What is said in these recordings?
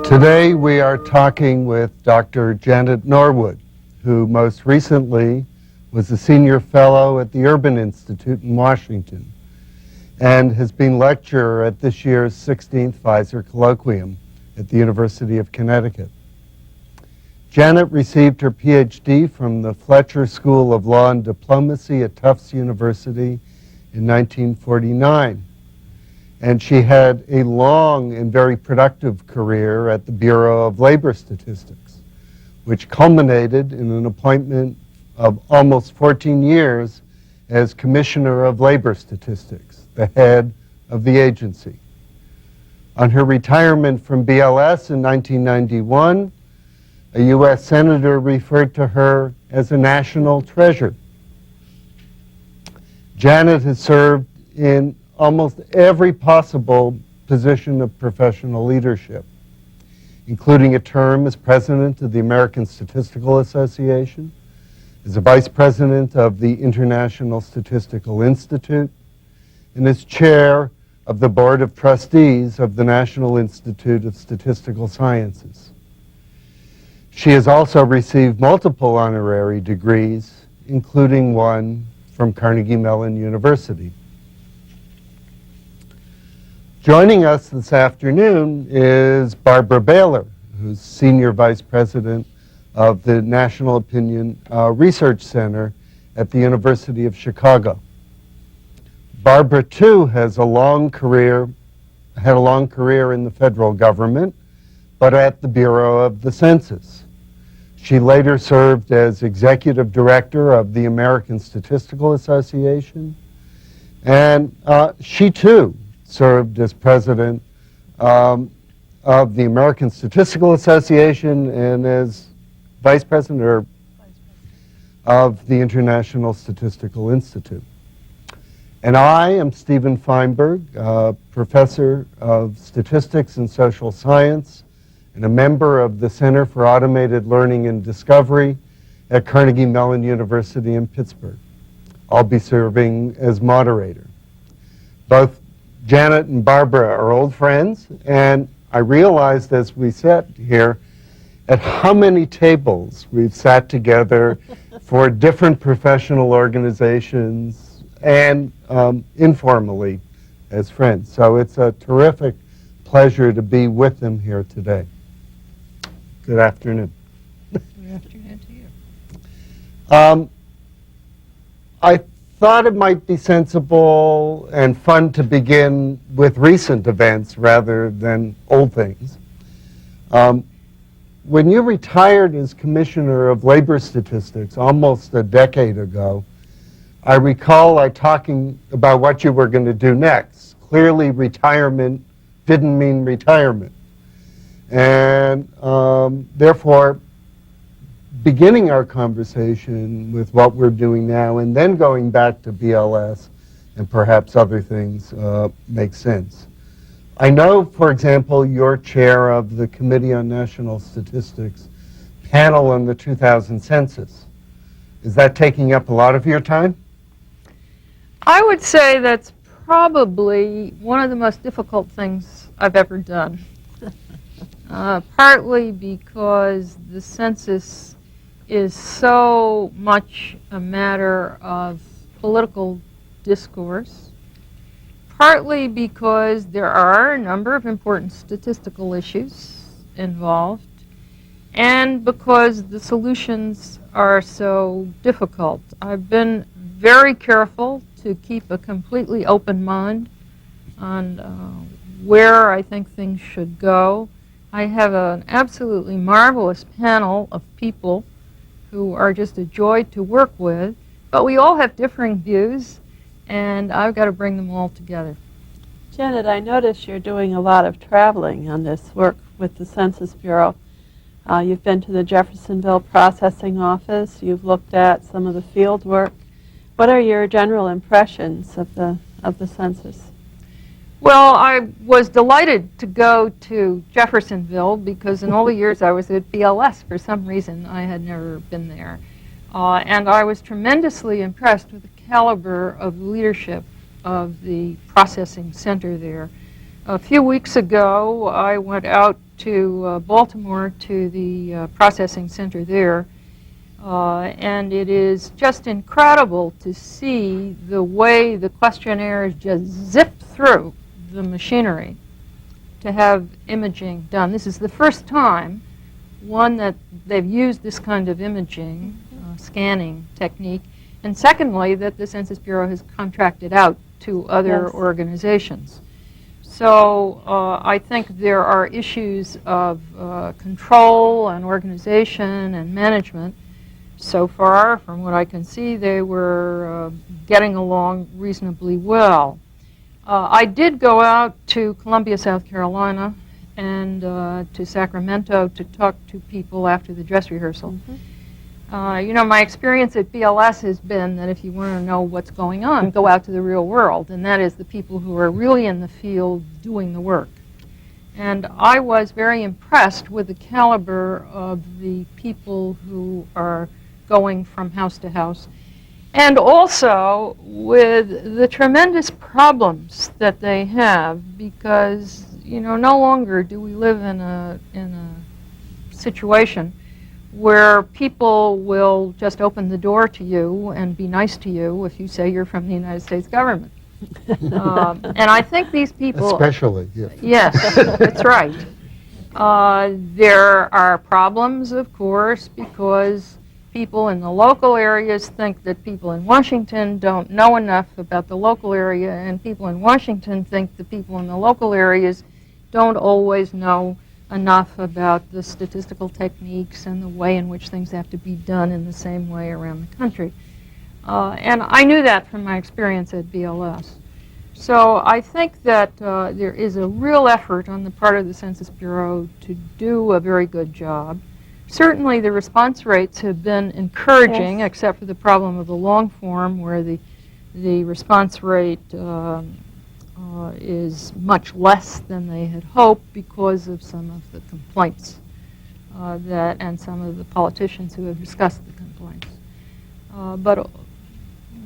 Today we are talking with Dr. Janet Norwood, who most recently was a senior fellow at the Urban Institute in Washington and has been lecturer at this year's 16th Pfizer Colloquium at the University of Connecticut. Janet received her PhD from the Fletcher School of Law and Diplomacy at Tufts University in 1949. And she had a long and very productive career at the Bureau of Labor Statistics, which culminated in an appointment of almost 14 years as Commissioner of Labor Statistics, the head of the agency. On her retirement from BLS in 1991, a U.S. Senator referred to her as a national treasure. Janet has served in almost every possible position of professional leadership, including a term as president of the American Statistical Association, as a vice president of the International Statistical Institute, and as chair of the Board of Trustees of the National Institute of Statistical Sciences. She has also received multiple honorary degrees, including one from Carnegie Mellon University. Joining us this afternoon is Barbara Baylor, who's Senior Vice President of the National Opinion Research Center at the University of Chicago. Barbara, too, had a long career in the federal government, but at the Bureau of the Census. She later served as Executive Director of the American Statistical Association, and she, too, served as president of the American Statistical Association and as vice president of the International Statistical Institute. And I am Stephen Feinberg, professor of statistics and social science and a member of the Center for Automated Learning and Discovery at Carnegie Mellon University in Pittsburgh. I'll be serving as moderator. Both Janet and Barbara are old friends, and I realized as we sat here at how many tables we've sat together for different professional organizations and informally as friends. So it's a terrific pleasure to be with them here today. Good afternoon. Good afternoon to you. I thought it might be sensible and fun to begin with recent events rather than old things. When you retired as Commissioner of Labor Statistics almost a decade ago, I recall talking about what you were going to do next. Clearly, retirement didn't mean retirement. And therefore, beginning our conversation with what we're doing now and then going back to BLS and perhaps other things makes sense. I know, for example, you're chair of the Committee on National Statistics panel on the 2000 census. Is that taking up a lot of your time? I would say that's probably one of the most difficult things I've ever done. Partly because the census is so much a matter of political discourse, partly because there are a number of important statistical issues involved, and because the solutions are so difficult. I've been very careful to keep a completely open mind on where I think things should go. I have an absolutely marvelous panel of people who are just a joy to work with, but we all have differing views, and I've got to bring them all together. Janet, I notice you're doing a lot of traveling on this work with the Census Bureau. You've been to the Jeffersonville processing office, you've looked at some of the field work. What are your general impressions of the census? Well, I was delighted to go to Jeffersonville because in all the years I was at BLS, for some reason I had never been there. And I was tremendously impressed with the caliber of leadership of the processing center there. A few weeks ago, I went out to Baltimore to the processing center there, and it is just incredible to see the way the questionnaires just zip through the machinery to have imaging done. This is the first time, one, that they've used this kind of imaging, scanning technique, and secondly, that the Census Bureau has contracted out to other Yes. organizations. So I think there are issues of control and organization and management. So far, from what I can see, they were getting along reasonably well. I did go out to Columbia, South Carolina, and to Sacramento to talk to people after the dress rehearsal. You know, my experience at BLS has been that if you want to know what's going on, go out to the real world, and that is the people who are really in the field doing the work. And I was very impressed with the caliber of the people who are going from house to house, and also with the tremendous problems that they have, because, you know, no longer do we live in a situation where people will just open the door to you and be nice to you if you say you're from the United States government. And I think these people... Especially, yes. Yes, that's right. There are problems, of course, because people in the local areas think that people in Washington don't know enough about the local area, and people in Washington think the people in the local areas don't always know enough about the statistical techniques and the way in which things have to be done in the same way around the country. And I knew that from my experience at BLS. So I think that there is a real effort on the part of the Census Bureau to do a very good job. Certainly the response rates have been encouraging, Yes. except for the problem of the long form, where the response rate is much less than they had hoped because of some of the complaints and some of the politicians who have discussed the complaints. But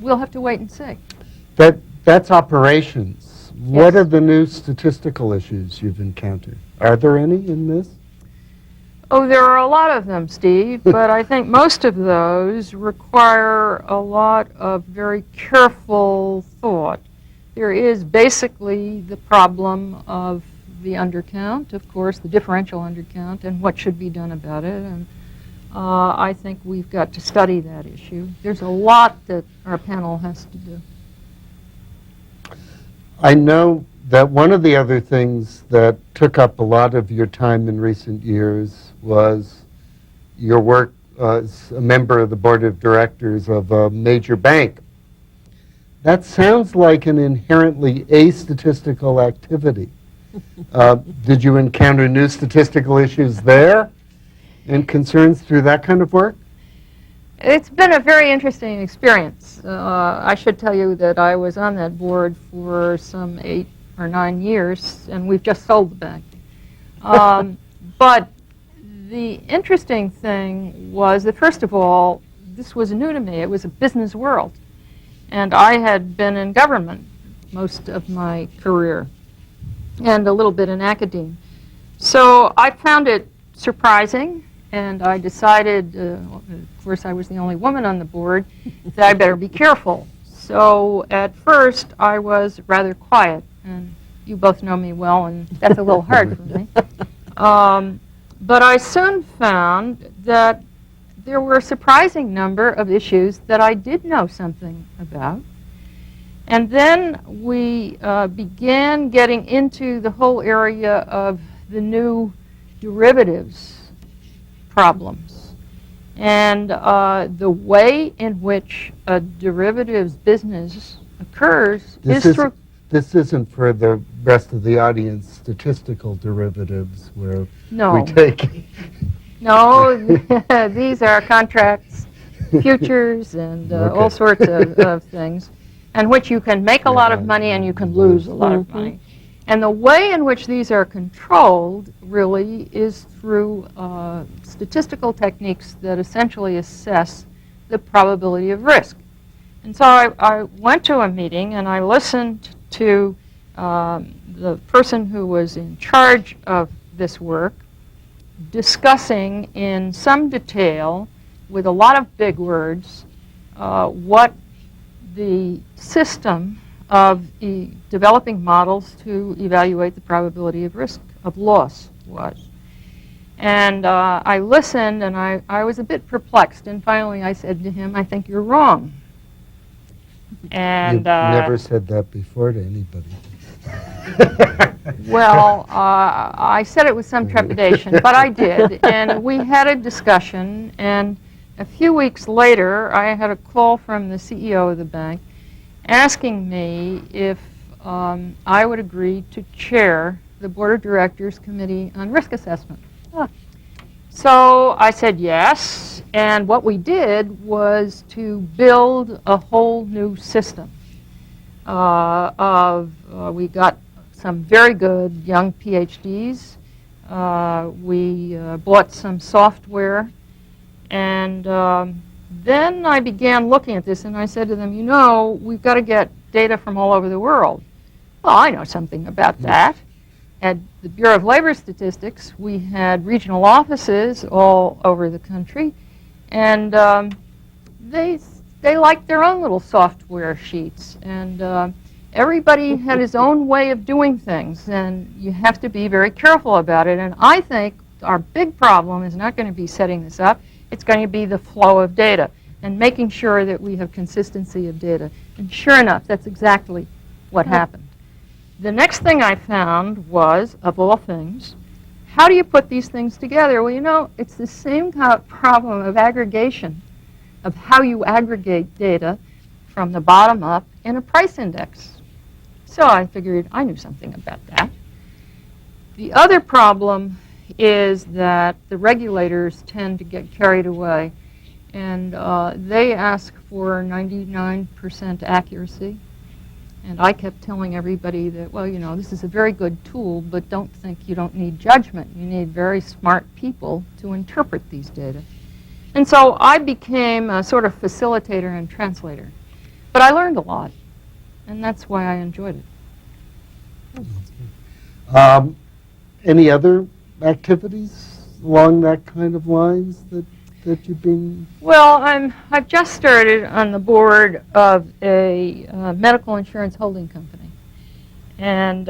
we'll have to wait and see. That's operations. What Yes. are the new statistical issues you've encountered? Are there any in this? Oh, there are a lot of them, Steve, but I think most of those require a lot of very careful thought. There is basically the problem of the undercount, of course, the differential undercount, and what should be done about it. And I think we've got to study that issue. There's a lot that our panel has to do. I know that one of the other things that took up a lot of your time in recent years was your work as a member of the board of directors of a major bank. That sounds like an inherently astatistical activity. Did you encounter new statistical issues there and concerns through that kind of work? It's been a very interesting experience. I should tell you that I was on that board for some 8 or 9 years, and we've just sold the bank. But the interesting thing was that, first of all, this was new to me. It was a business world. And I had been in government most of my career and a little bit in academia. So I found it surprising, and I decided, of course I was the only woman on the board, that I better be careful. So at first I was rather quiet, and you both know me well, and that's a little hard for me. But I soon found that there were a surprising number of issues that I did know something about. And then we began getting into the whole area of the new derivatives problems. And the way in which a derivatives business occurs is through... This isn't for the rest of the audience statistical derivatives where No. we take... No, these are contracts, futures, and Okay. all sorts of things, in which you can make a lot of money and you can lose a lot of money. And the way in which these are controlled, really, is through statistical techniques that essentially assess the probability of risk. And so I went to a meeting and I listened to the person who was in charge of this work, discussing in some detail, with a lot of big words, what the system of developing models to evaluate the probability of risk of loss was. And I listened, and I was a bit perplexed. And finally, I said to him, "I think you're wrong." And You've never said that before to anybody. well, I said it with some trepidation, but I did. And we had a discussion. And a few weeks later, I had a call from the CEO of the bank asking me if I would agree to chair the Board of Directors Committee on Risk Assessment. So I said yes, and what we did was to build a whole new system. We got some very good young PhDs. We bought some software, and then I began looking at this, and I said to them, you know, we've got to get data from all over the world. Well, I know something about that. At the Bureau of Labor Statistics, we had regional offices all over the country, and they liked their own little software sheets, and everybody had his own way of doing things, and you have to be very careful about it. And I think our big problem is not going to be setting this up. It's going to be the flow of data and making sure that we have consistency of data. And sure enough, that's exactly what happened. The next thing I found was, of all things, how do you put these things together? Well, you know, it's the same kind of problem of aggregation, of how you aggregate data from the bottom up in a price index. So I figured I knew something about that. The other problem is that the regulators tend to get carried away, and they ask for 99% accuracy. And I kept telling everybody that, well, you know, this is a very good tool, but don't think you don't need judgment. You need very smart people to interpret these data. And so I became a sort of facilitator and translator. But I learned a lot, and that's why I enjoyed it. Any other activities along that kind of lines that you've been? Well, I've just started on the board of a medical insurance holding company. And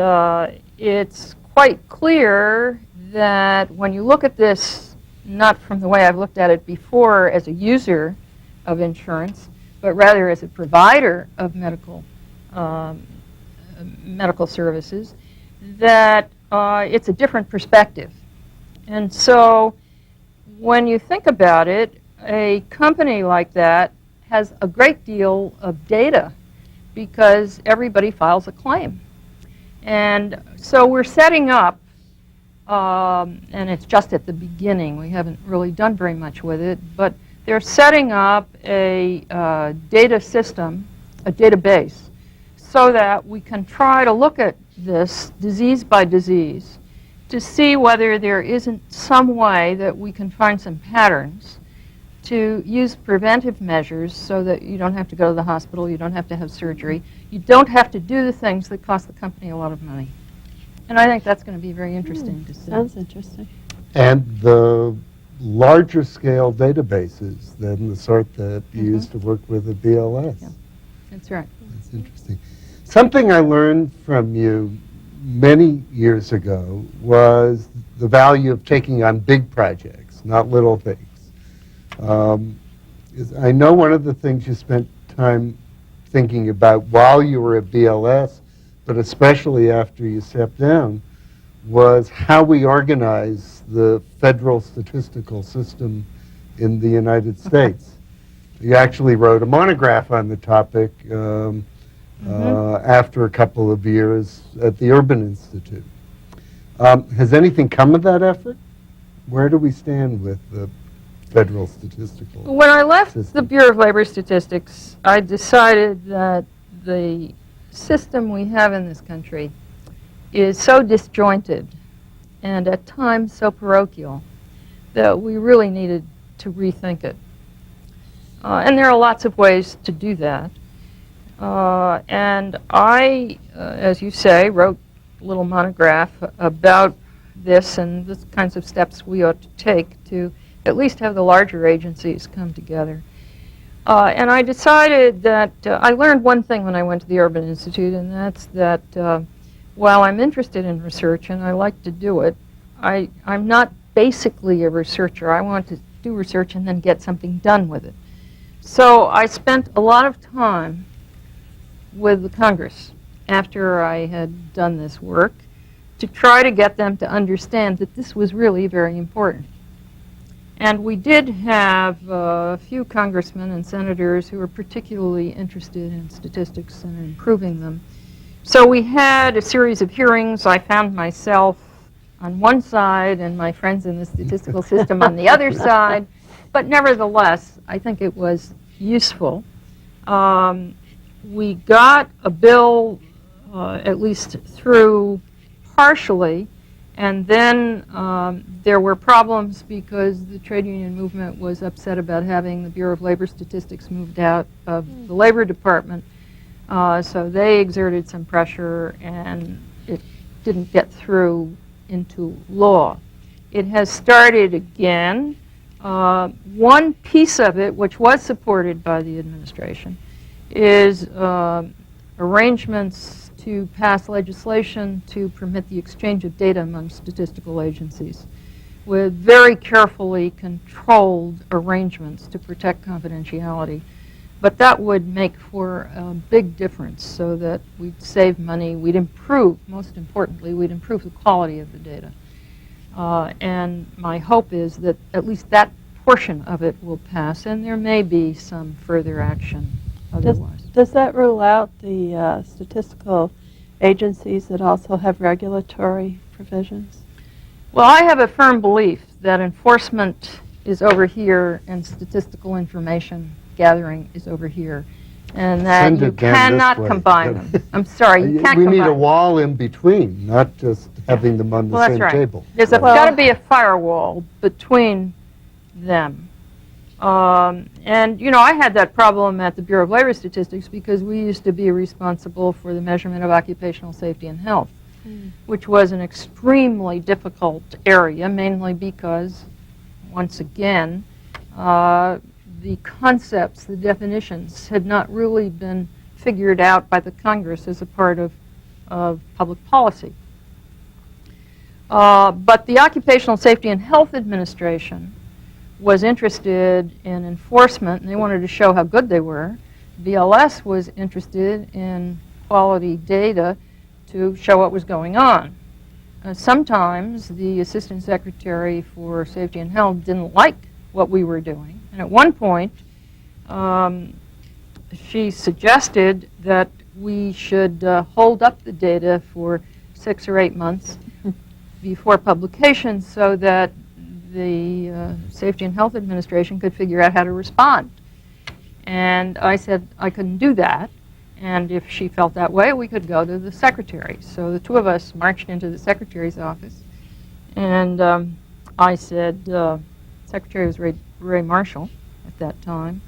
it's quite clear that when you look at this, not from the way I've looked at it before as a user of insurance, but rather as a provider of medical services, that it's a different perspective. And so when you think about it, a company like that has a great deal of data because everybody files a claim. And so we're setting up, and it's just at the beginning, we haven't really done very much with it, but they're setting up a data system, a database, so that we can try to look at this disease by disease to see whether there isn't some way that we can find some patterns to use preventive measures so that you don't have to go to the hospital, you don't have to have surgery, you don't have to do the things that cost the company a lot of money. And I think that's going to be very interesting to see. Sounds interesting. And the larger scale databases than the sort that you used to work with at BLS. Yeah, that's right. That's interesting. Something I learned from you many years ago was the value of taking on big projects, not little things. I know one of the things you spent time thinking about while you were at BLS, but especially after you stepped down, was how we organize the federal statistical system in the United States. You actually wrote a monograph on the topic after a couple of years at the Urban Institute. Has anything come of that effort? Where do we stand with the federal statistical When I left the system? Bureau of Labor Statistics, I decided that the system we have in this country is so disjointed and at times so parochial that we really needed to rethink it. And there are lots of ways to do that. And I, as you say, wrote a little monograph about this and the kinds of steps we ought to take to at least have the larger agencies come together. And I decided that I learned one thing when I went to the Urban Institute, and that's that while I'm interested in research and I like to do it, I'm not basically a researcher. I want to do research and then get something done with it. So I spent a lot of time with the Congress after I had done this work to try to get them to understand that this was really very important. And we did have a few congressmen and senators who were particularly interested in statistics and improving them. So we had a series of hearings. I found myself on one side and my friends in the statistical system on the other side. But nevertheless, I think it was useful. We got a bill at least through partially, and then there were problems because the trade union movement was upset about having the Bureau of Labor Statistics moved out of the Labor Department. So they exerted some pressure, and it didn't get through into law. It has started again. One piece of it, which was supported by the administration, is arrangements to pass legislation to permit the exchange of data among statistical agencies with very carefully controlled arrangements to protect confidentiality. But that would make for a big difference so that we'd save money, we'd improve, most importantly, we'd improve the quality of the data. And my hope is that at least that portion of it will pass, and there may be some further action otherwise. Does that rule out the statistical agencies that also have regulatory provisions? Well, I have a firm belief that enforcement is over here and statistical information gathering is over here, and that Send you it down cannot this way. combine them. I'm sorry, you can't We combine need a them. wall in between, not just having them on the Well, that's same right. table. There's got to be a firewall between them. And, you know, I had that problem at the Bureau of Labor Statistics because we used to be responsible for the measurement of occupational safety and health, which was an extremely difficult area, mainly because, once again, the concepts, the definitions, had not really been figured out by the Congress as a part of public policy. But the Occupational Safety and Health Administration was interested in enforcement, and they wanted to show how good they were. BLS was interested in quality data to show what was going on. Sometimes the Assistant Secretary for Safety and Health didn't like what we were doing, and at one point she suggested that we should hold up the data for 6 or 8 months before publication so that the Safety and Health Administration could figure out how to respond. And I said I couldn't do that, and if she felt that way, we could go to the Secretary. So the two of us marched into the Secretary's office, and I said, Secretary was Ray Marshall at that time,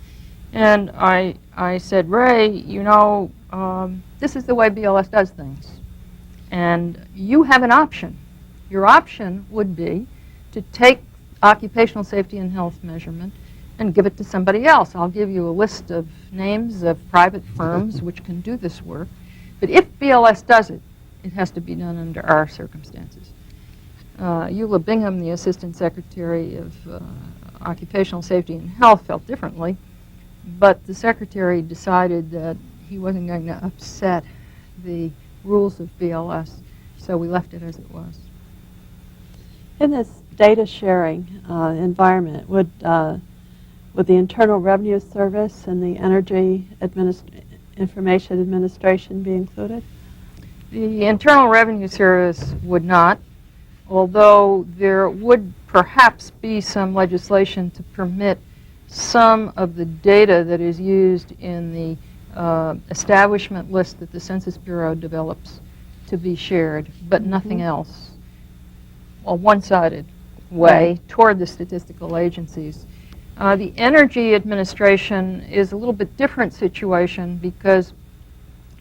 and I said, Ray, you know, this is the way BLS does things, and you have an option. Your option would be to take occupational safety and health measurement and give it to somebody else. I'll give you a list of names of private firms which can do this work. But if BLS does it, it has to be done under our circumstances. Eula Bingham, the Assistant Secretary of Occupational Safety and Health, felt differently. But the Secretary decided that he wasn't going to upset the rules of BLS, so we left it as it was. In this data sharing environment, would the Internal Revenue Service and the Energy Information Administration be included? The Internal Revenue Service would not, although there would perhaps be some legislation to permit some of the data that is used in the establishment list that the Census Bureau develops to be shared, but nothing else. A one-sided way toward the statistical agencies. The Energy Administration is a little bit different situation because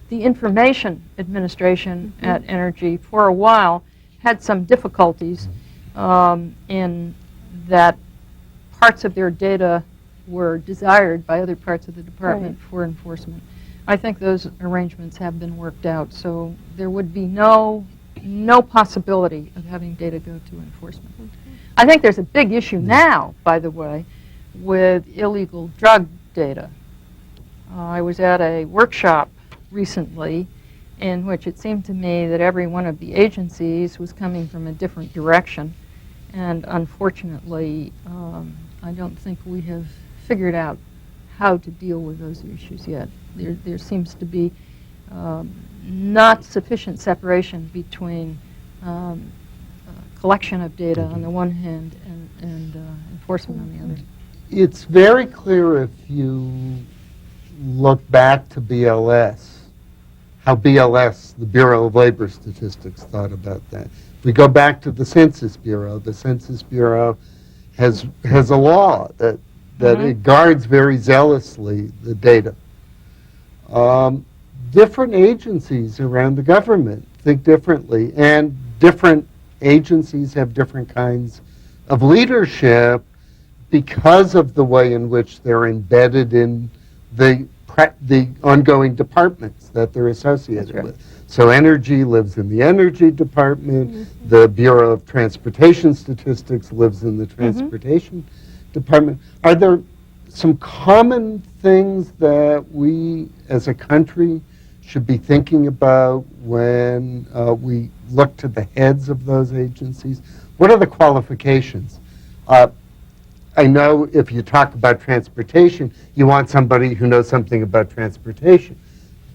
the Information Administration at Energy for a while had some difficulties in that parts of their data were desired by other parts of the department for enforcement. I think those arrangements have been worked out, so there would be no possibility of having data go to enforcement. I think there's a big issue now, by the way, with illegal drug data. I was at a workshop recently in which it seemed to me that every one of the agencies was coming from a different direction, and unfortunately, I don't think we have figured out how to deal with those issues yet. There seems to be not sufficient separation between collection of data on the one hand and enforcement on the other. It's very clear if you look back to BLS, how BLS, the Bureau of Labor Statistics, thought about that. If we go back to the Census Bureau has a law that it guards very zealously the data. Different agencies around the government think differently, and different agencies have different kinds of leadership because of the way in which they're embedded in the ongoing departments that they're associated with. So energy lives in the energy department, the Bureau of Transportation Statistics lives in the transportation department. Are there some common things that we as a country should be thinking about when we look to the heads of those agencies? What are the qualifications? I know if you talk about transportation, you want somebody who knows something about transportation.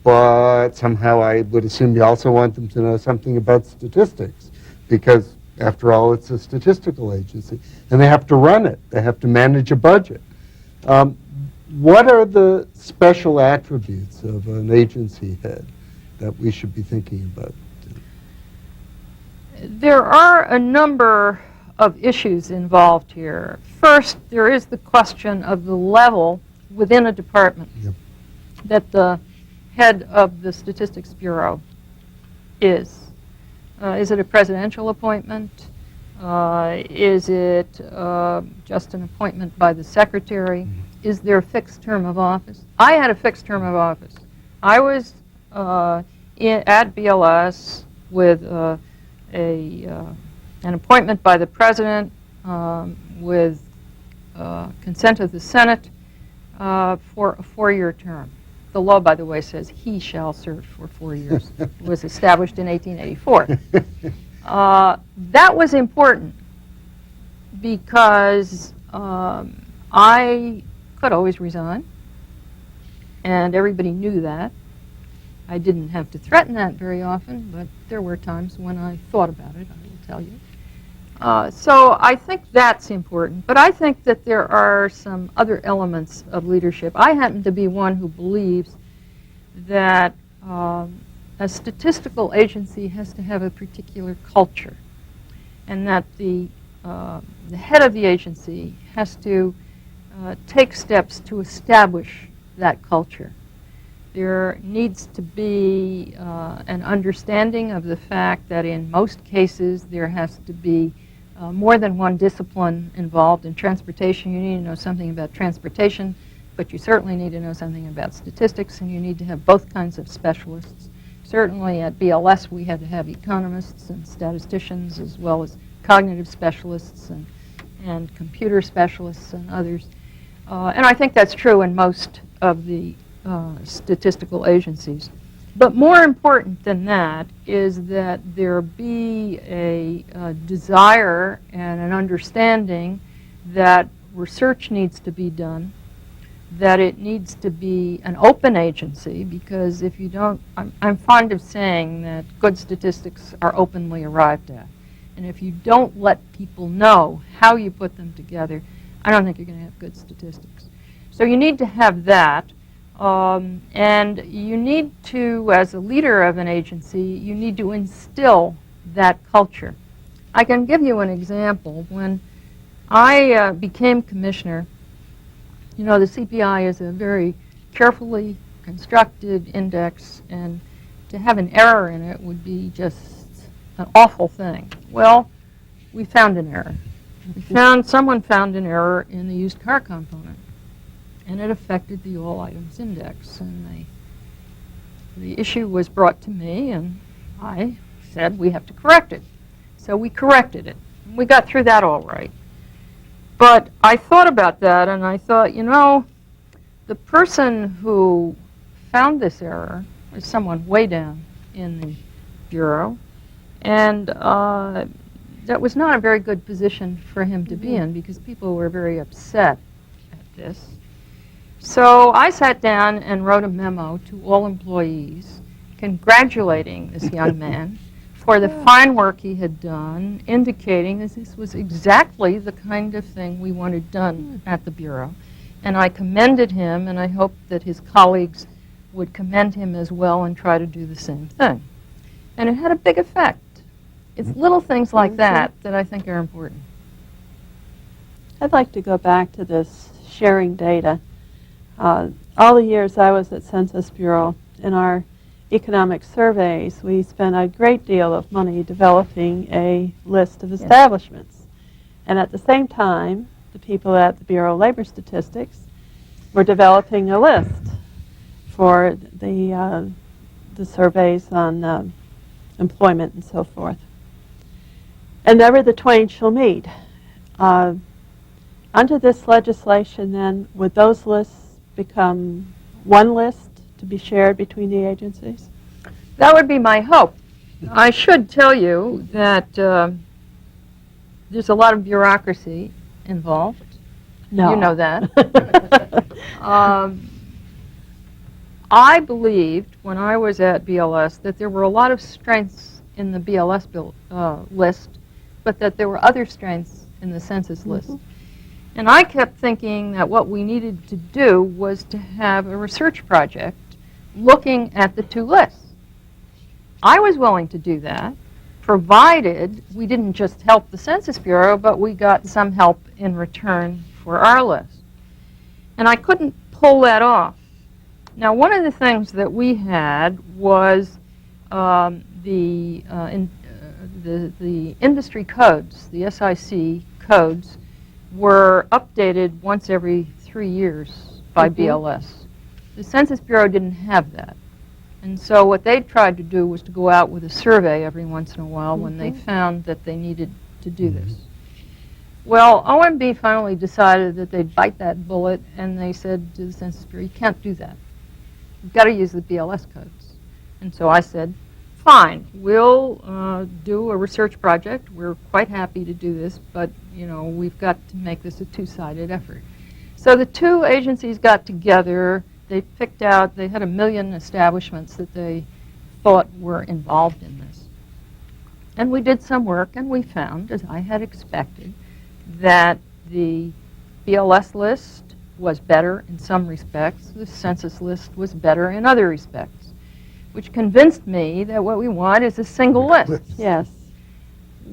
But somehow I would assume you also want them to know something about statistics, because after all, it's a statistical agency. And they have to run it. They have to manage a budget. What are the special attributes of an agency head that we should be thinking about? There are a number of issues involved here. First, there is the question of the level within a department that the head of the Statistics Bureau is. Is it a presidential appointment? Is it just an appointment by the secretary? Is there a fixed term of office? I had a fixed term of office. I was at BLS with an appointment by the president with consent of the Senate for a 4-year term. The law, by the way, says he shall serve for 4 years. It was established in 1884. That was important because I could always resign, and everybody knew that. I didn't have to threaten that very often, but there were times when I thought about it, I will tell you. So I think that's important, but I think that there are some other elements of leadership. I happen to be one who believes that a statistical agency has to have a particular culture, and that the head of the agency has to take steps to establish that culture. There needs to be an understanding of the fact that in most cases there has to be more than one discipline involved. In transportation, you need to know something about transportation, but you certainly need to know something about statistics, and you need to have both kinds of specialists. Certainly at BLS we had to have economists and statisticians as well as cognitive specialists and computer specialists and others. And I think that's true in most of the statistical agencies. But more important than that is that there be a desire and an understanding that research needs to be done, that it needs to be an open agency, because if you don't, I'm fond of saying that good statistics are openly arrived at. And if you don't let people know how you put them together, I don't think you're going to have good statistics. So you need to have that. And you need to, as a leader of an agency, you need to instill that culture. I can give you an example. When I became commissioner, you know, the CPI is a very carefully constructed index, and to have an error in it would be just an awful thing. Well, we found an error. Someone found an error in the used car component, and it affected the all items index. And the issue was brought to me, and I said we have to correct it. So we corrected it. We got through that all right. But I thought about that, and I thought, you know, the person who found this error was someone way down in the Bureau, and that was not a very good position for him to be in, because people were very upset at this. So I sat down and wrote a memo to all employees congratulating this young man for the fine work he had done, indicating that this was exactly the kind of thing we wanted done at the Bureau. And I commended him, and I hoped that his colleagues would commend him as well and try to do the same thing. And it had a big effect. It's little things like that that I think are important. I'd like to go back to this sharing data. All the years I was at Census Bureau, in our economic surveys, we spent a great deal of money developing a list of establishments. And at the same time, the people at the Bureau of Labor Statistics were developing a list for the surveys on employment and so forth. And never the twain shall meet. Under this legislation, then, would those lists become one list to be shared between the agencies? That would be my hope. I should tell you that there's a lot of bureaucracy involved. No. You know that. I believed when I was at BLS that there were a lot of strengths in the BLS list, but that there were other strengths in the census list. And I kept thinking that what we needed to do was to have a research project looking at the two lists. I was willing to do that, provided we didn't just help the Census Bureau, but we got some help in return for our list. And I couldn't pull that off. Now, one of the things that we had was the industry codes, the SIC codes, were updated once every 3 years by BLS. The Census Bureau didn't have that. And so what they tried to do was to go out with a survey every once in a while when they found that they needed to do this. Well, OMB finally decided that they'd bite that bullet, and they said to the Census Bureau, you can't do that. You've got to use the BLS codes. And so I said, fine, we'll do a research project. We're quite happy to do this, but you know, we've got to make this a two-sided effort. So the two agencies got together. They picked out, they had 1 million establishments that they thought were involved in this. And we did some work, and we found, as I had expected, that the BLS list was better in some respects. The census list was better in other respects, which convinced me that what we want is a single list. Yes.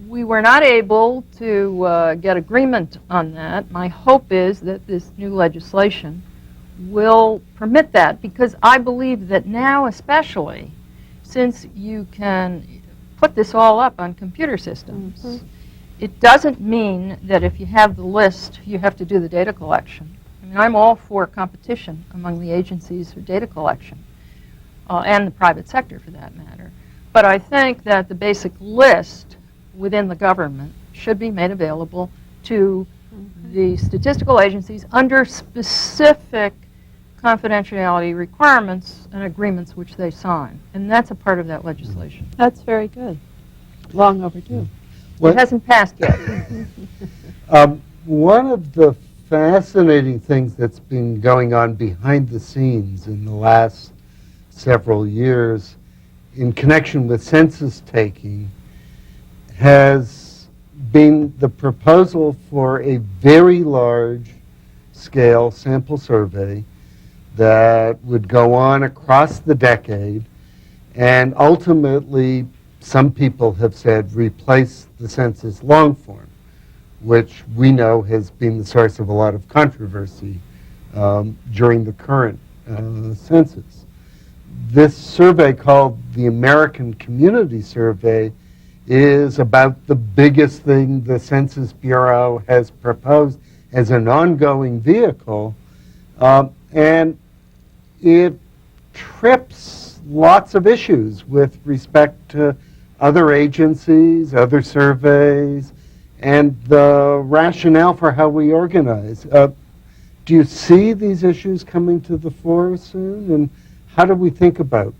We were not able to get agreement on that. My hope is that this new legislation will permit that, because I believe that now especially, since you can put this all up on computer systems, it doesn't mean that if you have the list, you have to do the data collection. I mean, I'm all for competition among the agencies for data collection, and the private sector for that matter. But I think that the basic list within the government should be made available to the statistical agencies under specific confidentiality requirements and agreements which they sign. And that's a part of that legislation. That's very good. Long overdue. It hasn't passed yet. One of the fascinating things that's been going on behind the scenes in the last several years in connection with census taking has been the proposal for a very large scale sample survey that would go on across the decade and ultimately, some people have said, replace the census long form, which we know has been the source of a lot of controversy during the current census. This survey, called the American Community Survey, is about the biggest thing the Census Bureau has proposed as an ongoing vehicle, and it trips lots of issues with respect to other agencies, other surveys, and the rationale for how we organize. Do you see these issues coming to the fore soon? And how do we think about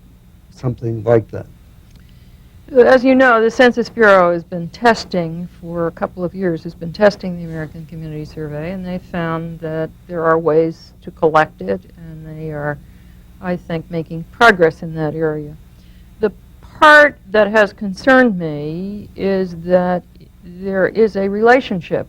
something like that? As you know, the Census Bureau has been testing for a couple of years, has been testing the American Community Survey, and they found that there are ways to collect it, and they are, I think, making progress in that area. The part that has concerned me is that there is a relationship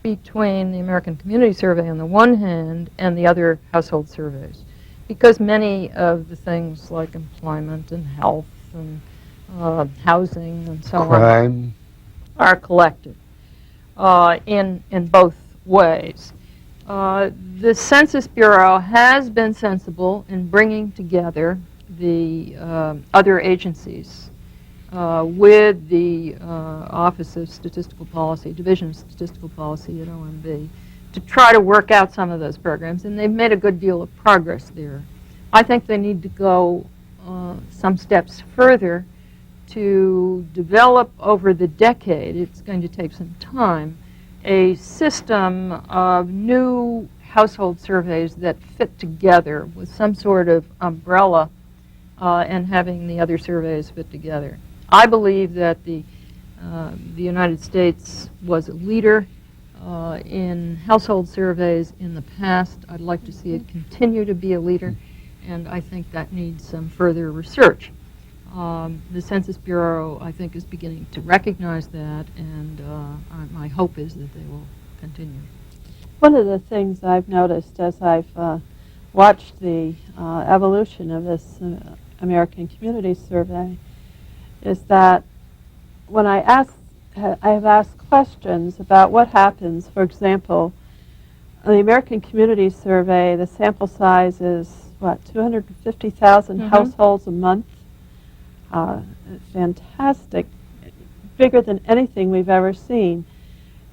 between the American Community Survey on the one hand and the other household surveys, because many of the things like employment and health and housing and so Crime. on are collected in both ways. The Census Bureau has been sensible in bringing together the other agencies with the Office of Statistical Policy, Division of Statistical Policy at OMB, to try to work out some of those programs, and they've made a good deal of progress there. I think they need to go some steps further to develop over the decade, it's going to take some time, a system of new household surveys that fit together with some sort of umbrella and having the other surveys fit together. I believe that the United States was a leader in household surveys in the past. I'd like to see it continue to be a leader, and I think that needs some further research. The Census Bureau, I think, is beginning to recognize that, and my hope is that they will continue. One of the things I've noticed as I've watched the evolution of this American Community Survey is that when I have asked questions about what happens, for example, on the American Community Survey, the sample size is, what, 250,000 households a month? Fantastic, bigger than anything we've ever seen.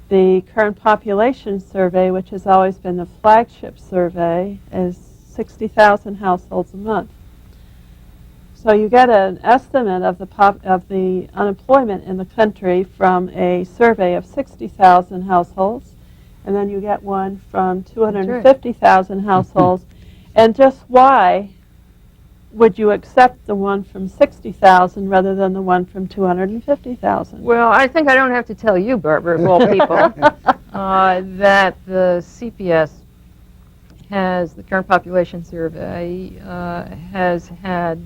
The current population survey, which has always been the flagship survey, is 60,000 households a month. So you get an estimate of the unemployment in the country from a survey of 60,000 households, and then you get one from 250,000 households. And just why would you accept the one from 60,000 rather than the one from 250,000? Well, I think I don't have to tell you, Barbara, of all people, that the CPS has, the current population survey, has had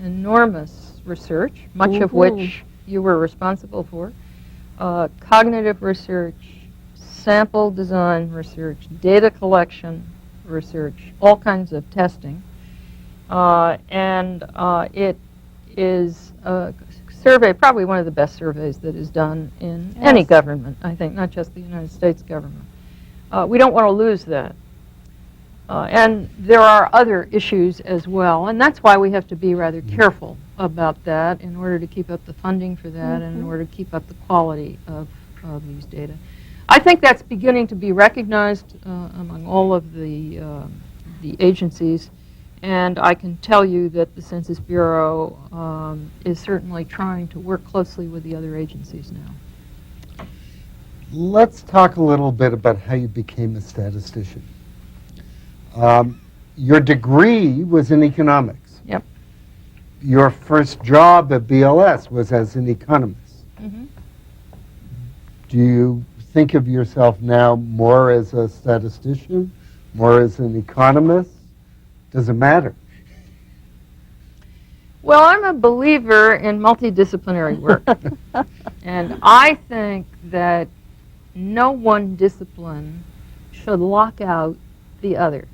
enormous research, much of which you were responsible for, cognitive research, sample design research, data collection research, all kinds of testing. And it is a survey, probably one of the best surveys that is done in any government, I think, not just the United States government. We don't want to lose that. And there are other issues as well, and that's why we have to be rather careful about that in order to keep up the funding for that and in order to keep up the quality of these data. I think that's beginning to be recognized among all of the agencies. And I can tell you that the Census Bureau is certainly trying to work closely with the other agencies now. Let's talk a little bit about how you became a statistician. Your degree was in economics. Yep. Your first job at BLS was as an economist. Do you think of yourself now more as a statistician, more as an economist? Does it matter? Well, I'm a believer in multidisciplinary work. And I think that no one discipline should lock out the other.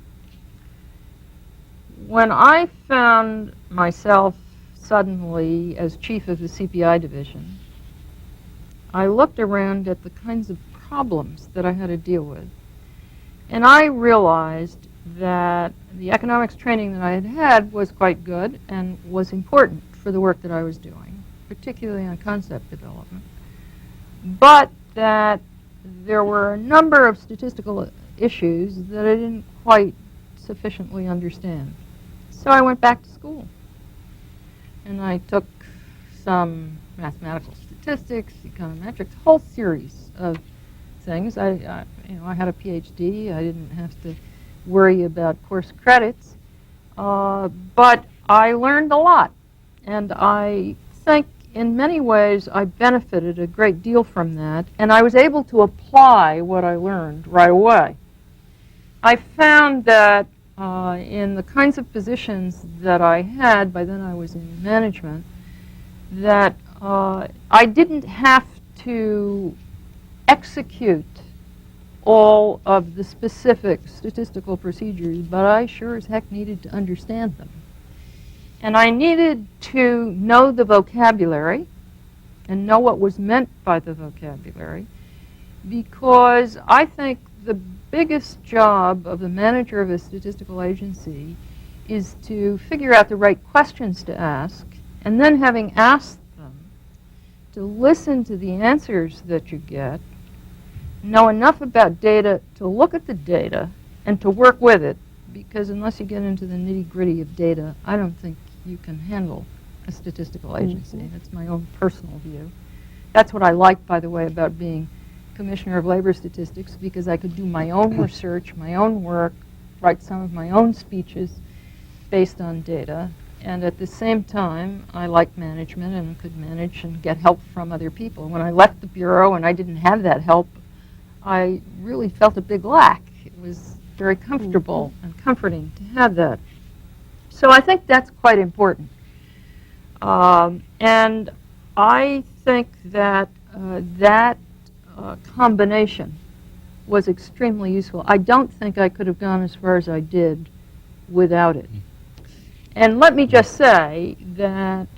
When I found myself suddenly as chief of the CPI division, I looked around at the kinds of problems that I had to deal with. And I realized that the economics training that I had had was quite good and was important for the work that I was doing. particularly on concept development, but that there were a number of statistical issues that I didn't quite sufficiently understand. So I went back to school, and I took some mathematical statistics, econometrics, a whole series of things. I had a PhD. I didn't have to worry about course credits, but I learned a lot, and I think in many ways I benefited a great deal from that, and I was able to apply what I learned right away. I found that in the kinds of positions that I had, by then I was in management, that I didn't have to execute all of the specific statistical procedures, but I sure as heck needed to understand them. And I needed to know the vocabulary and know what was meant by the vocabulary, because I think the biggest job of the manager of a statistical agency is to figure out the right questions to ask, and then having asked them, to listen to the answers that you get, know enough about data to look at the data and to work with it, because unless you get into the nitty-gritty of data, I don't think you can handle a statistical agency. That's my own personal view. That's what I like, by the way, about being Commissioner of Labor Statistics, because I could do my own research, my own work, write some of my own speeches based on data, and at the same time, I like management and could manage and get help from other people. When I left the Bureau and I didn't have that help, I really felt a big lack. It was very comfortable and comforting to have that. So I think that's quite important. And I think that that combination was extremely useful. I don't think I could have gone as far as I did without it. And let me just say that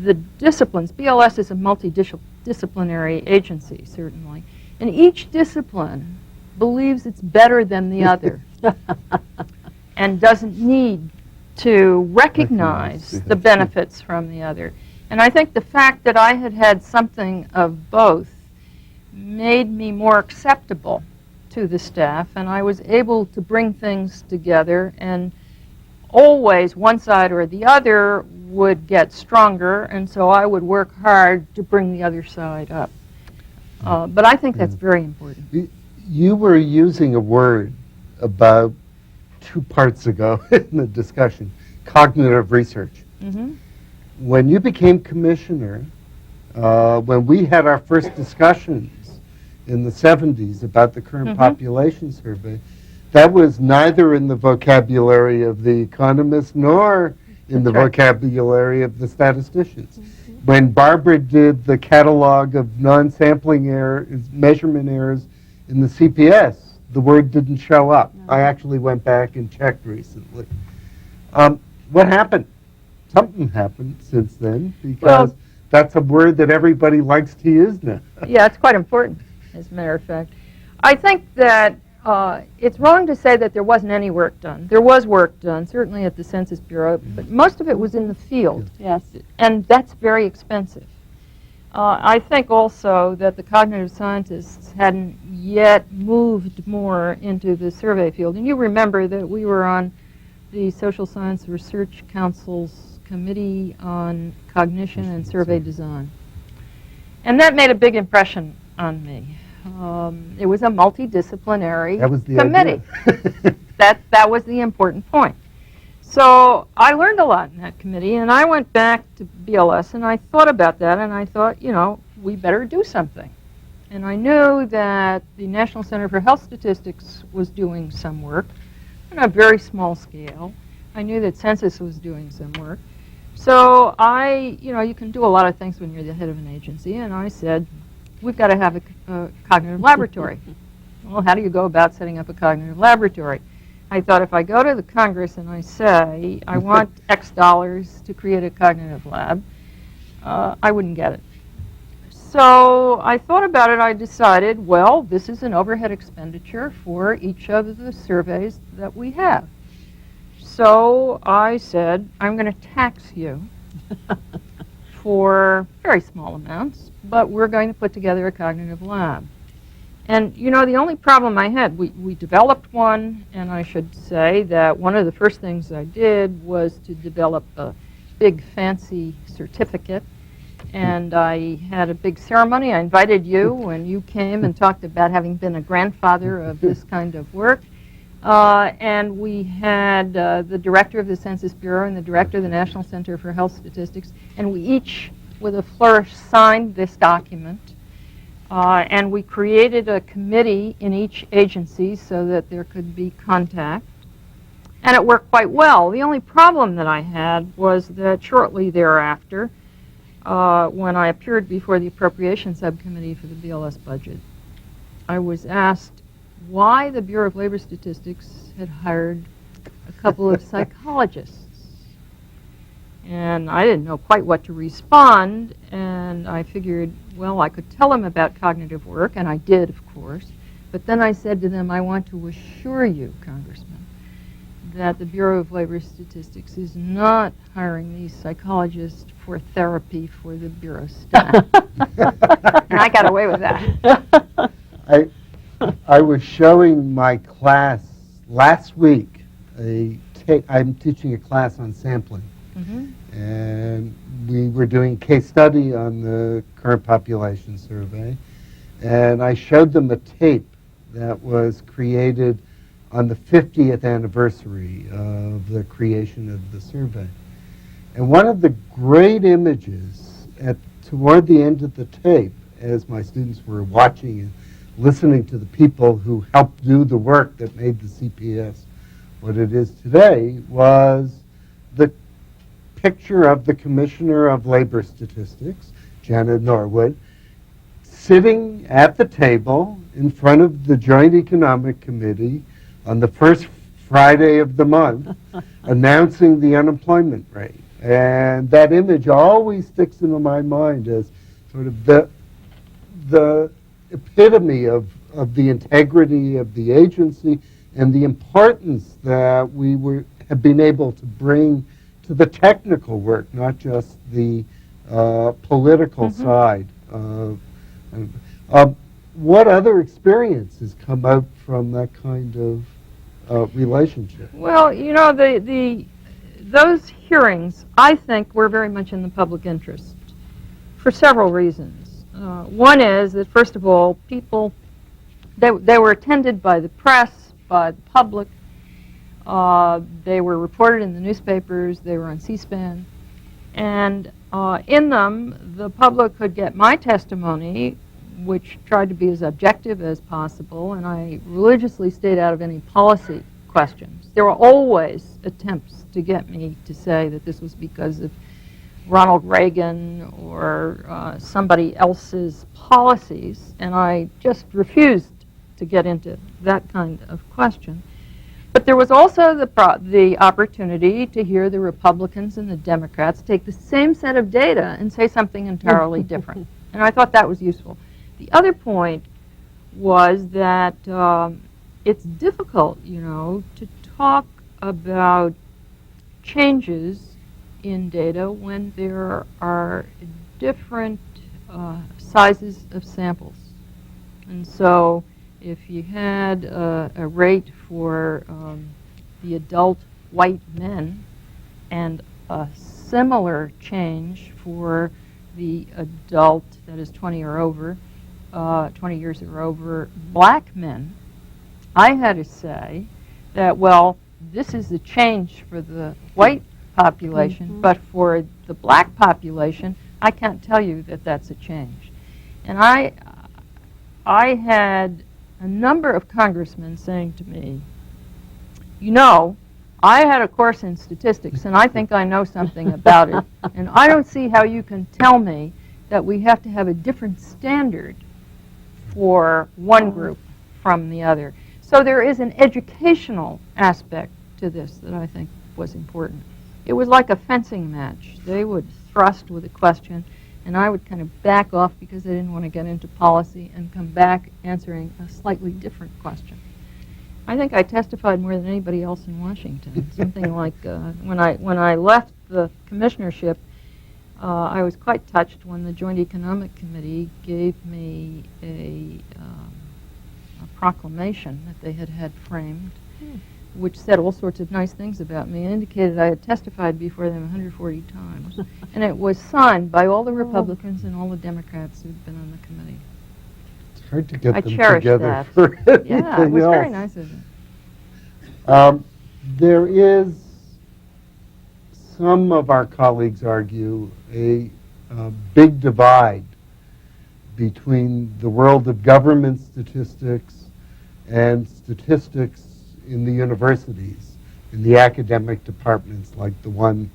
the disciplines, BLS is a multidisciplinary agency, certainly, and each discipline believes it's better than the other and doesn't need to recognize the benefits from the other. And I think the fact that I had had something of both made me more acceptable to the staff, and I was able to bring things together, and always one side or the other would get stronger, and so I would work hard to bring the other side up. But I think that's very important. You were using a word about 2 parts ago in the discussion, cognitive research. When you became commissioner, when we had our first discussions in the 70s about the current population survey, that was neither in the vocabulary of the economists nor in the vocabulary of the statisticians. When Barbara did the catalog of non-sampling errors, measurement errors in the CPS, the word didn't show up. I actually went back and checked recently. What happened? Something happened since then, because that's a word that everybody likes to use now. Yeah, it's quite important, as a matter of fact. I think that it's wrong to say that there wasn't any work done. There was work done, certainly at the Census Bureau, but most of it was in the field. Yes. And that's very expensive. I think also that the cognitive scientists hadn't yet moved more into the survey field. And you remember that we were on the Social Science Research Council's Committee on Cognition and Survey Design. And that made a big impression on me. It was a multidisciplinary committee. That was the important point. So I learned a lot in that committee, and I went back to BLS, and I thought about that, and I thought, you know, we better do something. And I knew that the National Center for Health Statistics was doing some work on a very small scale. I knew that Census was doing some work. So you can do a lot of things when you're the head of an agency, and I said, we've got to have a cognitive laboratory. Well, how do you go about setting up a cognitive laboratory? I thought if I go to the Congress and I say, I want X dollars to create a cognitive lab, I wouldn't get it. So I thought about it. I decided, well, this is an overhead expenditure for each of the surveys that we have. So I said, I'm going to tax you for very small amounts, but we're going to put together a cognitive lab. And, you know, the only problem I had, we developed one, and I should say that one of the first things I did was to develop a big fancy certificate. And I had a big ceremony. I invited you, and you came and talked about having been a grandfather of this kind of work. And we had the director of the Census Bureau and the director of the National Center for Health Statistics, and we each, with a flourish, signed this document. And we created a committee in each agency so that there could be contact. And it worked quite well. The only problem that I had was that shortly thereafter, when I appeared before the Appropriations Subcommittee for the BLS budget, I was asked why the Bureau of Labor Statistics had hired a couple of psychologists. And I didn't know quite what to respond, and I figured, well, I could tell them about cognitive work, and I did, of course. But then I said to them, I want to assure you, Congressman, that the Bureau of Labor Statistics is not hiring these psychologists for therapy for the Bureau staff. And I got away with that. I was showing my class last week. I'm teaching a class on sampling. Mm-hmm. And we were doing a case study on the current population survey. And I showed them a tape that was created on the 50th anniversary of the creation of the survey. And one of the great images toward the end of the tape, as my students were watching and listening to the people who helped do the work that made the CPS what it is today, was the picture of the Commissioner of Labor Statistics, Janet Norwood, sitting at the table in front of the Joint Economic Committee on the first Friday of the month, announcing the unemployment rate. And that image always sticks into my mind as sort of the epitome of the integrity of the agency and the importance that we have been able to bring to the technical work, not just the political mm-hmm. side. What other experiences come out from that kind of relationship? Well, you know, those hearings, I think, were very much in the public interest for several reasons. One is that, first of all, people, they were attended by the press, by the public. They were reported in the newspapers. They were on C-SPAN. And in them, the public could get my testimony, which tried to be as objective as possible, and I religiously stayed out of any policy questions. There were always attempts to get me to say that this was because of Ronald Reagan or somebody else's policies, and I just refused to get into that kind of question. But there was also the opportunity to hear the Republicans and the Democrats take the same set of data and say something entirely different. And I thought that was useful. The other point was that it's difficult, you know, to talk about changes in data when there are different sizes of samples. And so if you had a rate for the adult white men and a similar change for the adult that is 20 or over, 20 years or over, black men, I had to say that, well, this is the change for the white population, mm-hmm. but for the black population, I can't tell you that that's a change. And I had a number of congressmen saying to me, you know, I had a course in statistics, and I think I know something about it, and I don't see how you can tell me that we have to have a different standard for one group from the other. So there is an educational aspect to this that I think was important. It was like a fencing match. They would thrust with a question, and I would kind of back off because I didn't want to get into policy and come back answering a slightly different question. I think I testified more than anybody else in Washington. Something like when I left the commissionership, I was quite touched when the Joint Economic Committee gave me a proclamation that they had had framed, which said all sorts of nice things about me and indicated I had testified before them 140 times. And it was signed by all the Republicans and all the Democrats who'd been on the committee. It's hard to get I them cherish together that. for anything Yeah, it was else. very nice of them. There is, some of our colleagues argue, a big divide between the world of government statistics and statistics in the universities, in the academic departments like the one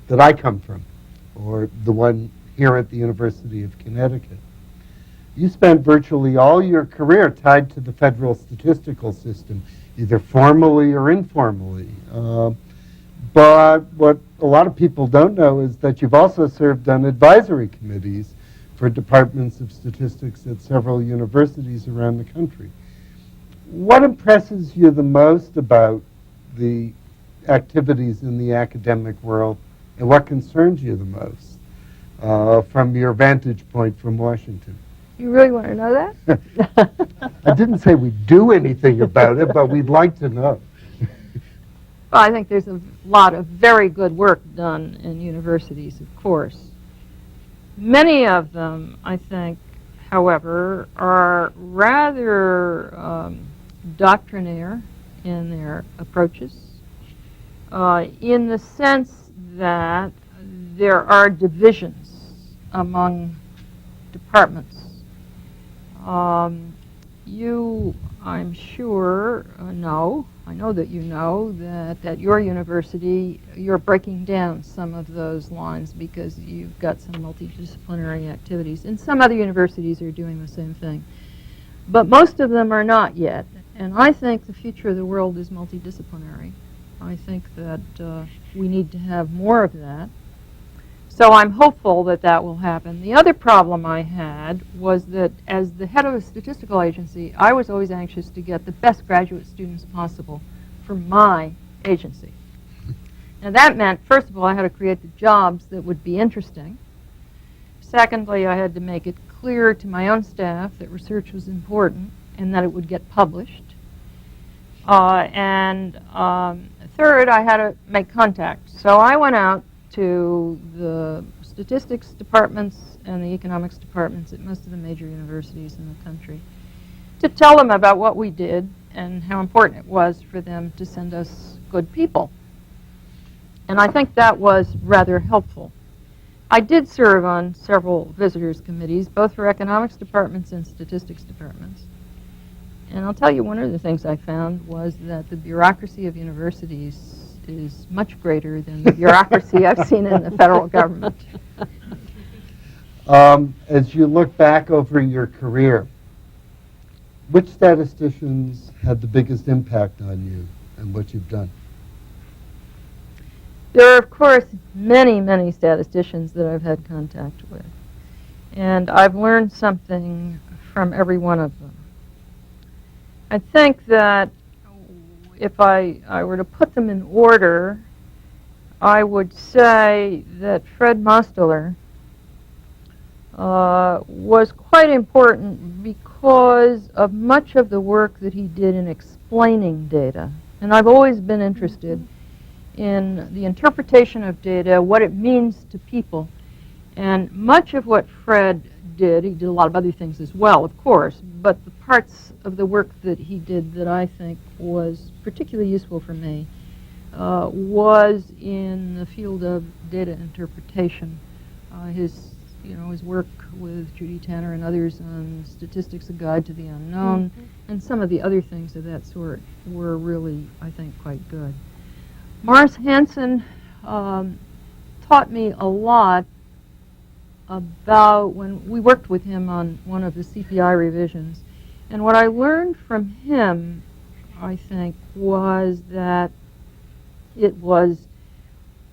that I come from, or the one here at the University of Connecticut. You spent virtually all your career tied to the federal statistical system, either formally or informally. But what a lot of people don't know is that you've also served on advisory committees for departments of statistics at several universities around the country. What impresses you the most about the activities in the academic world, and what concerns you the most from your vantage point from Washington? You really want to know that? I didn't say we'd do anything about it, but we'd like to know. Well, I think there's a lot of very good work done in universities, of course. Many of them, I think, however, are rather doctrinaire in their approaches, in the sense that there are divisions among departments. You, I'm sure, I know that you know that at your university you're breaking down some of those lines because you've got some multidisciplinary activities. And some other universities are doing the same thing. But most of them are not yet. And I think the future of the world is multidisciplinary. I think that we need to have more of that. So I'm hopeful that that will happen. The other problem I had was that as the head of a statistical agency, I was always anxious to get the best graduate students possible for my agency. Now that meant, first of all, I had to create the jobs that would be interesting. Secondly, I had to make it clear to my own staff that research was important and that it would get published. Third, I had to make contact. So I went out to the statistics departments and the economics departments at most of the major universities in the country to tell them about what we did and how important it was for them to send us good people. And I think that was rather helpful. I did serve on several visitors' committees, both for economics departments and statistics departments. And I'll tell you, one of the things I found was that the bureaucracy of universities is much greater than the bureaucracy I've seen in the federal government. As you look back over your career, which statisticians had the biggest impact on you and what you've done? There are, of course, many, many statisticians that I've had contact with. And I've learned something from every one of them. I think that if I were to put them in order, I would say that Fred Mosteller was quite important because of much of the work that he did in explaining data. And I've always been interested in the interpretation of data, what it means to people. And much of what Fred did, he did a lot of other things as well, of course, but the parts of the work that he did that I think was particularly useful for me was in the field of data interpretation. His work with Judy Tanner and others on Statistics: A Guide to the Unknown, and some of the other things of that sort were really, I think, quite good. Mars Hansen taught me a lot about when we worked with him on one of the CPI revisions. And what I learned from him, I think, was that it was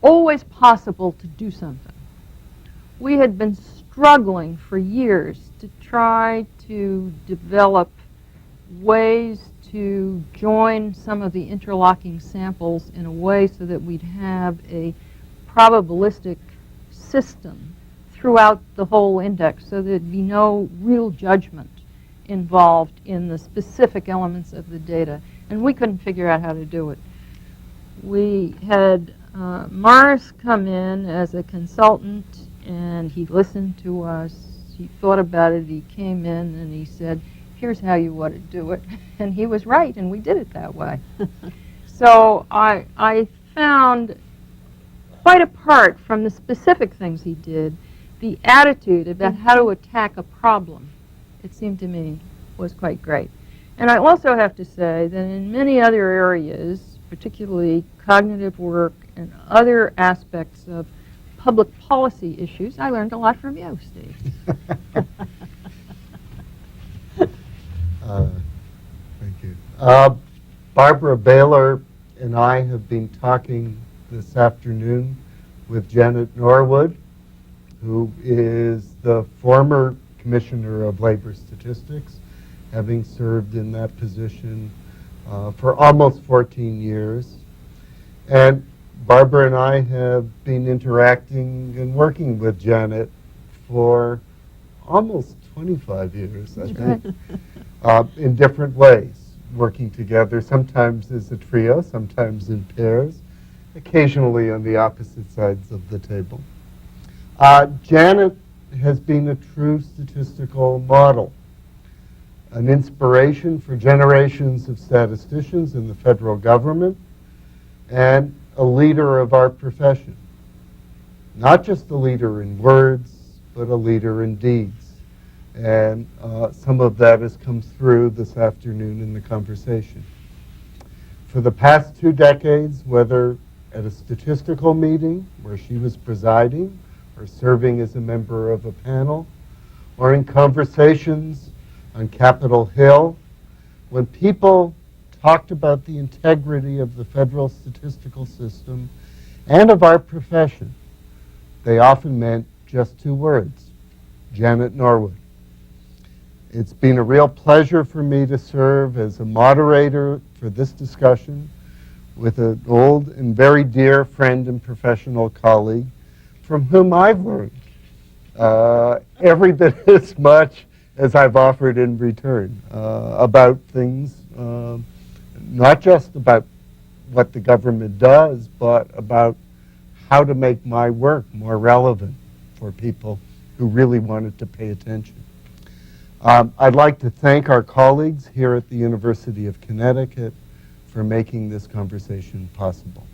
always possible to do something. We had been struggling for years to try to develop ways to join some of the interlocking samples in a way so that we'd have a probabilistic system throughout the whole index so there'd be no real judgment involved in the specific elements of the data. And we couldn't figure out how to do it. We had Morris come in as a consultant, and he listened to us. He thought about it. He came in and he said, here's how you ought to do it. And he was right, and we did it that way. So I found, quite apart from the specific things he did, the attitude about how to attack a problem, it seemed to me, was quite great. And I also have to say that in many other areas, particularly cognitive work and other aspects of public policy issues, I learned a lot from you, Steve. Thank you. Barbara Baylor and I have been talking this afternoon with Janet Norwood, who is the former Commissioner of Labor Statistics, having served in that position for almost 14 years. And Barbara and I have been interacting and working with Janet for almost 25 years, I think, in different ways, working together, sometimes as a trio, sometimes in pairs, occasionally on the opposite sides of the table. Janet has been a true statistical model, an inspiration for generations of statisticians in the federal government, and a leader of our profession. Not just a leader in words, but a leader in deeds. And some of that has come through this afternoon in the conversation. For the past 2 decades, whether at a statistical meeting where she was presiding or serving as a member of a panel, or in conversations on Capitol Hill, when people talked about the integrity of the federal statistical system and of our profession, they often meant just 2 words: Janet Norwood. It's been a real pleasure for me to serve as a moderator for this discussion with an old and very dear friend and professional colleague from whom I've learned every bit as much as I've offered in return about things, not just about what the government does, but about how to make my work more relevant for people who really wanted to pay attention. I'd like to thank our colleagues here at the University of Connecticut for making this conversation possible.